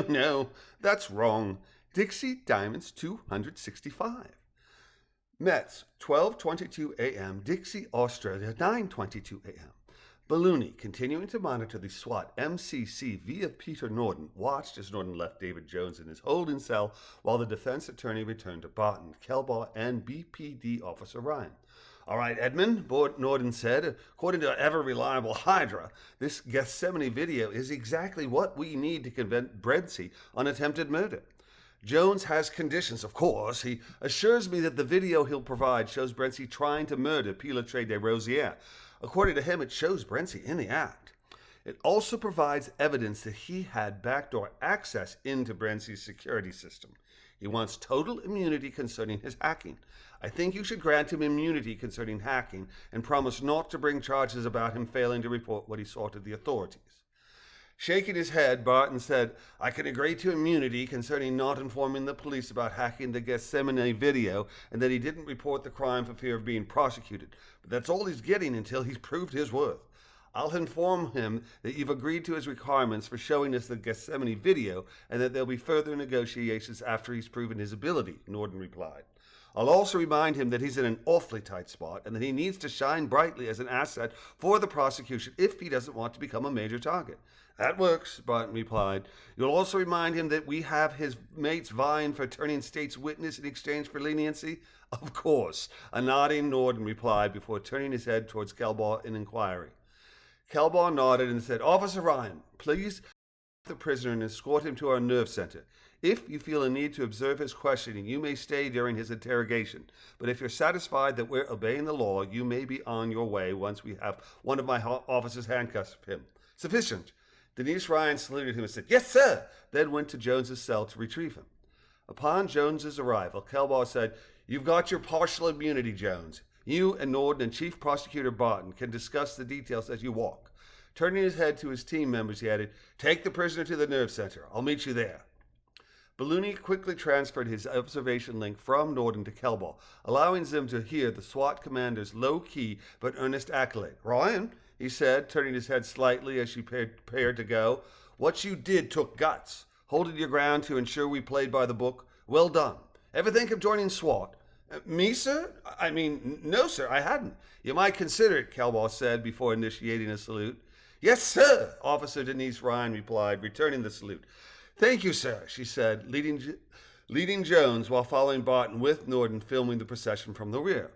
No, that's wrong. Dixie Diamonds 265. Mets, 12:22 a.m. Dixie, Australia, 9:22 a.m. Balloony, continuing to monitor the SWAT MCC via Peter Norton, watched as Norton left David Jones in his holding cell while the defense attorney returned to Barton, Kelbaugh, and BPD Officer Ryan. All right, Edmund, Norton said, according to ever-reliable Hydra, this Gethsemane video is exactly what we need to convict Bredsey on attempted murder. Jones has conditions, of course. He assures me that the video he'll provide shows Bredsey trying to murder Pilotre de Rosière. According to him, it shows Bredsey in the act. It also provides evidence that he had backdoor access into Bredsey's security system. He wants total immunity concerning his hacking. I think you should grant him immunity concerning hacking and promise not to bring charges about him failing to report what he saw to the authorities. Shaking his head, Barton said, I can agree to immunity concerning not informing the police about hacking the Gethsemane video and that he didn't report the crime for fear of being prosecuted. But that's all he's getting until he's proved his worth. I'll inform him that you've agreed to his requirements for showing us the Gethsemane video and that there'll be further negotiations after he's proven his ability, Norton replied. I'll also remind him that he's in an awfully tight spot and that he needs to shine brightly as an asset for the prosecution if he doesn't want to become a major target. That works, Barton replied. You'll also remind him that we have his mates vying for turning state's witness in exchange for leniency? Of course, a nodding Norton replied before turning his head towards Kelbaugh in inquiry. Kelbaugh nodded and said, Officer Ryan, please the prisoner and escort him to our nerve center. If you feel a need to observe his questioning, you may stay during his interrogation. But if you're satisfied that we're obeying the law, you may be on your way once we have one of my officers handcuff him. Sufficient. Denise Ryan saluted him and said, Yes, sir, then went to Jones's cell to retrieve him. Upon Jones's arrival, Kelbaugh said, You've got your partial immunity, Jones. You and Norton and Chief Prosecutor Barton can discuss the details as you walk. Turning his head to his team members, he added, Take the prisoner to the nerve center. I'll meet you there. Balloony quickly transferred his observation link from Norton to Kelbaugh, allowing them to hear the SWAT commander's low-key but earnest accolade. Ryan, he said, turning his head slightly as she prepared to go, what you did took guts. Holding your ground to ensure we played by the book. Well done. Ever think of joining SWAT? Me, sir? No, sir, I hadn't. You might consider it, Kelbaugh said before initiating a salute. Yes, sir, Officer Denise Ryan replied, returning the salute. Thank you, sir, she said, leading Jones while following Barton with Norton filming the procession from the rear.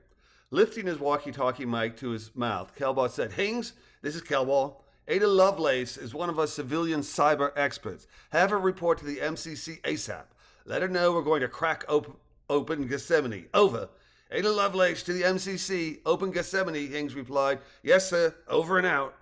Lifting his walkie-talkie mic to his mouth, Kelbaugh said, Hings, this is Kelbaugh. Ada Lovelace is one of our civilian cyber experts. Have her report to the MCC ASAP. Let her know we're going to crack open Gethsemane. Over. Ada Lovelace to the MCC. Open Gethsemane, Hings replied. Yes, sir. Over and out.